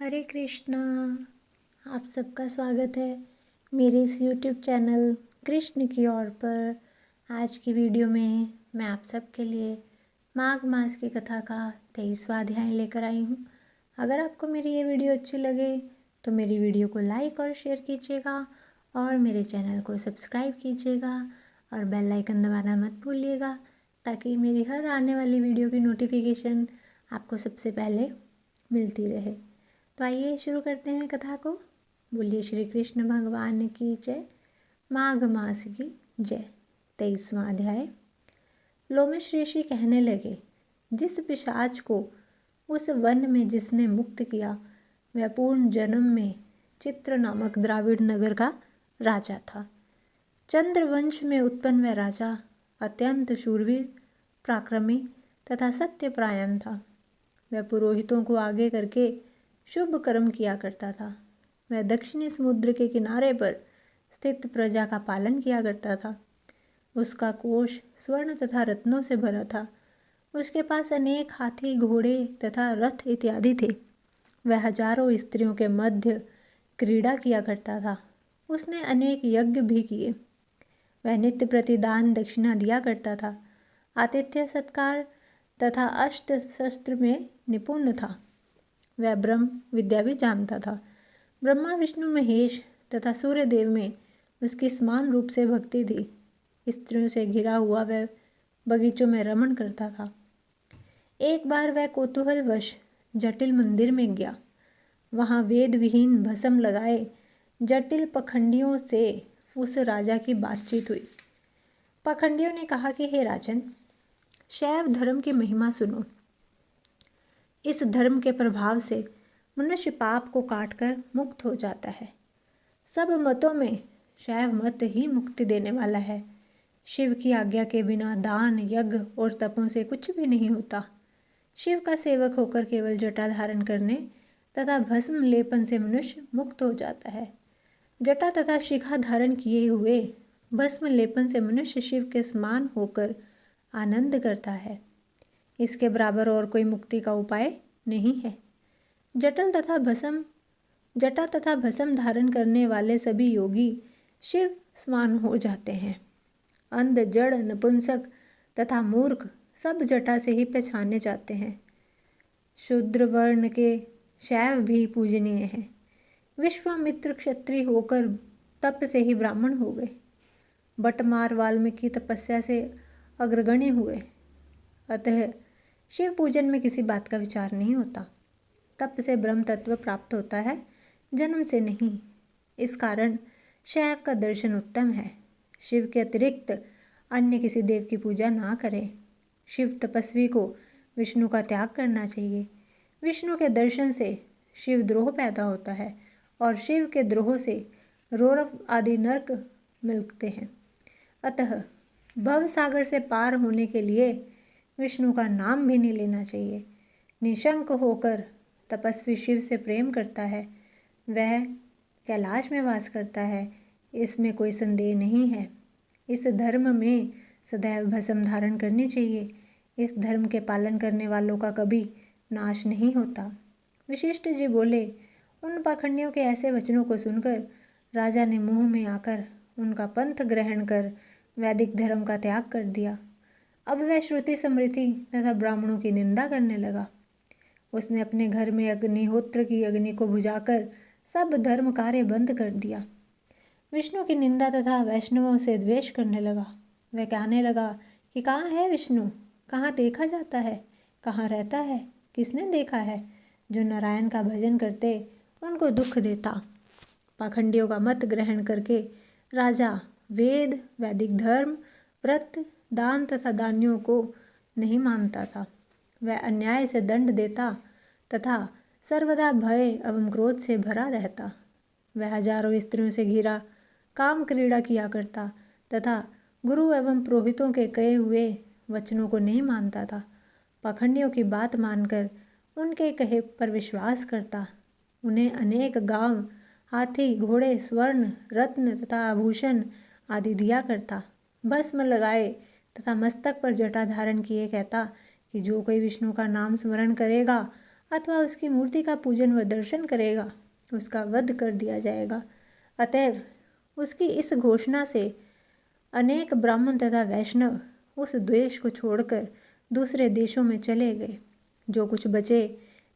हरे कृष्णा। आप सबका स्वागत है मेरे इस YouTube चैनल कृष्ण की ओर पर। आज की वीडियो में मैं आप सबके लिए माघ मास की कथा का 23वां अध्याय लेकर आई हूँ। अगर आपको मेरी ये वीडियो अच्छी लगे तो मेरी वीडियो को लाइक और शेयर कीजिएगा और मेरे चैनल को सब्सक्राइब कीजिएगा और बेल आइकन दबाना मत भूलिएगा ताकि मेरी हर आने वाली वीडियो की नोटिफिकेशन आपको सबसे पहले मिलती रहे। तो आइए शुरू करते हैं कथा को। बोलिए श्री कृष्ण भगवान की जय। माघ मास की जय। 23वां अध्याय। लोमश ऋषि कहने लगे, जिस पिशाच को उस वन में जिसने मुक्त किया वह पूर्ण जन्म में चित्र नामक द्राविड़ नगर का राजा था। चंद्रवंश में उत्पन्न वह राजा अत्यंत शूरवीर, पराक्रमी तथा सत्यपरायण था। वह पुरोहितों को आगे करके शुभ कर्म किया करता था। वह दक्षिणी समुद्र के किनारे पर स्थित प्रजा का पालन किया करता था। उसका कोष स्वर्ण तथा रत्नों से भरा था। उसके पास अनेक हाथी, घोड़े तथा रथ इत्यादि थे। वह हजारों स्त्रियों के मध्य क्रीड़ा किया करता था। उसने अनेक यज्ञ भी किए। वह नित्य प्रतिदान दक्षिणा दिया करता था। आतिथ्य सत्कार तथा अस्त्र शस्त्र में निपुण था। वह ब्रह्म विद्या भी जानता था। ब्रह्मा, विष्णु, महेश तथा सूर्यदेव में उसकी समान रूप से भक्ति थी। स्त्रियों से घिरा हुआ वह बगीचों में रमण करता था। एक बार वह कौतूहलवश जटिल मंदिर में गया। वहाँ वेद विहीन भस्म लगाए जटिल पखंडियों से उस राजा की बातचीत हुई। पखंडियों ने कहा कि हे राजन, शैव धर्म की महिमा सुनो। इस धर्म के प्रभाव से मनुष्य पाप को काटकर मुक्त हो जाता है। सब मतों में शैव मत ही मुक्ति देने वाला है। शिव की आज्ञा के बिना दान, यज्ञ और तपों से कुछ भी नहीं होता। शिव का सेवक होकर केवल जटा धारण करने तथा भस्म लेपन से मनुष्य मुक्त हो जाता है। जटा तथा शिखा धारण किए हुए भस्म लेपन से मनुष्य शिव के समान होकर आनंद करता है। इसके बराबर और कोई मुक्ति का उपाय नहीं है। जटा तथा भस्म धारण करने वाले सभी योगी शिव समान हो जाते हैं। अंध, जड़, नपुंसक तथा मूर्ख सब जटा से ही पहचाने जाते हैं। शूद्र वर्ण के शैव भी पूजनीय हैं। विश्वामित्र क्षत्रिय होकर तप से ही ब्राह्मण हो गए। बटमार वाल्मीकि तपस्या से अग्रगण्य हुए। अतः शिव पूजन में किसी बात का विचार नहीं होता। तप से ब्रह्म तत्व प्राप्त होता है, जन्म से नहीं। इस कारण शैव का दर्शन उत्तम है। शिव के अतिरिक्त अन्य किसी देव की पूजा ना करें। शिव तपस्वी को विष्णु का त्याग करना चाहिए। विष्णु के दर्शन से शिव द्रोह पैदा होता है और शिव के द्रोह से रौरव आदि नरक मिलते हैं। अतः भव सागर से पार होने के लिए विष्णु का नाम भी नहीं लेना चाहिए। निशंक होकर तपस्वी शिव से प्रेम करता है। वह कैलाश में वास करता है, इसमें कोई संदेह नहीं है। इस धर्म में सदैव भस्म धारण करनी चाहिए। इस धर्म के पालन करने वालों का कभी नाश नहीं होता। वशिष्ठ जी बोले। उन पाखंडियों के ऐसे वचनों को सुनकर राजा ने मोह में आकर उनका पंथ ग्रहण कर वैदिक धर्म का त्याग कर दिया। अब वह श्रुति, स्मृति तथा ब्राह्मणों की निंदा करने लगा। उसने अपने घर में अग्निहोत्र की अग्नि को बुझाकर सब धर्म कार्य बंद कर दिया। विष्णु की निंदा तथा वैष्णवों से द्वेष करने लगा। वह कहने लगा कि कहाँ है विष्णु, कहाँ देखा जाता है, कहाँ रहता है, किसने देखा है। जो नारायण का भजन करते उनको दुख देता। पाखंडियों का मत ग्रहण करके राजा वेद, वैदिक धर्म, व्रत, दान तथा दानियों को नहीं मानता था। वह अन्याय से दंड देता तथा सर्वदा भय एवं क्रोध से भरा रहता। वह हजारों स्त्रियों से घिरा काम क्रीड़ा किया करता तथा गुरु एवं पुरोहितों के कहे हुए वचनों को नहीं मानता था। पाखंडियों की बात मानकर उनके कहे पर विश्वास करता। उन्हें अनेक गांव, हाथी, घोड़े, स्वर्ण, रत्न तथा आभूषण आदि दिया करता। भस्म लगाए तथा मस्तक पर जटा धारण किए कहता कि जो कोई विष्णु का नाम स्मरण करेगा अथवा उसकी मूर्ति का पूजन व दर्शन करेगा, उसका वध कर दिया जाएगा। अतएव उसकी इस घोषणा से अनेक ब्राह्मण तथा वैष्णव उस देश को छोड़कर दूसरे देशों में चले गए। जो कुछ बचे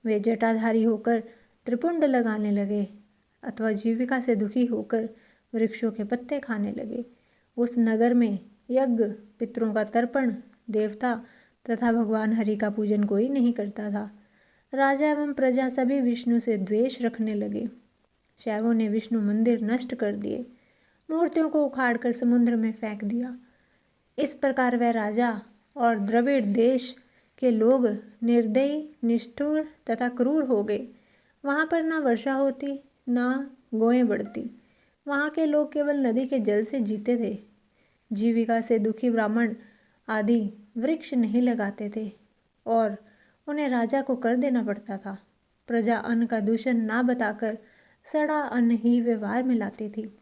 वे जटाधारी होकर त्रिपुंड लगाने लगे अथवा जीविका से दुखी होकर वृक्षों के पत्ते खाने लगे। उस नगर में यज्ञ, पितरों का तर्पण, देवता तथा भगवान हरि का पूजन कोई नहीं करता था। राजा एवं प्रजा सभी विष्णु से द्वेष रखने लगे। शैवों ने विष्णु मंदिर नष्ट कर दिए, मूर्तियों को उखाड़कर समुद्र में फेंक दिया। इस प्रकार वह राजा और द्रविड़ देश के लोग निर्दयी, निष्ठुर तथा क्रूर हो गए। वहाँ पर ना वर्षा होती, ना गौएं बढ़ती। वहाँ के लोग केवल नदी के जल से जीते थे। जीविका से दुखी ब्राह्मण आदि वृक्ष नहीं लगाते थे और उन्हें राजा को कर देना पड़ता था। प्रजा अन्न का दूषण ना बताकर सड़ा अन्न ही व्यवहार में लाती थी।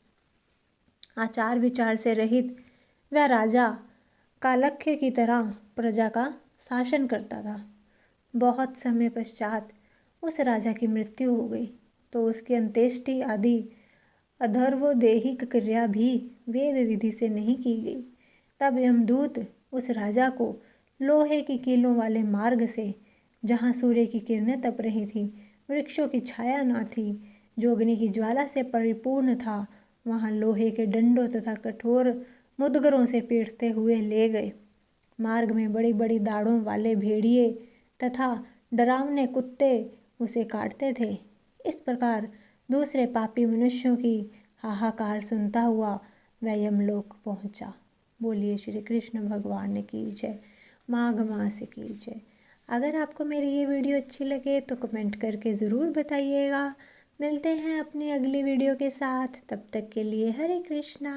आचार विचार से रहित वह राजा कालख्य की तरह प्रजा का शासन करता था। बहुत समय पश्चात उस राजा की मृत्यु हो गई तो उसकी अंत्येष्टि आदि अधर्वोदेहिक क्रिया भी वेद विधि से नहीं की गई। तब यमदूत उस राजा को लोहे की कीलों वाले मार्ग से, जहाँ सूर्य की किरणें तप रही थी, वृक्षों की छाया न थी, जो अग्नि की ज्वाला से परिपूर्ण था, वहाँ लोहे के डंडों तथा कठोर मुदगरों से पीटते हुए ले गए। मार्ग में बड़ी बड़ी दाढ़ों वाले भेड़िए तथा डरावने कुत्ते उसे काटते थे। इस प्रकार दूसरे पापी मनुष्यों की हाहाकार सुनता हुआ वह यमलोक पहुंचा। बोलिए श्री कृष्ण भगवान की जय, माघ मास की जय। अगर आपको मेरी ये वीडियो अच्छी लगे तो कमेंट करके ज़रूर बताइएगा। मिलते हैं अपनी अगली वीडियो के साथ, तब तक के लिए हरे कृष्णा।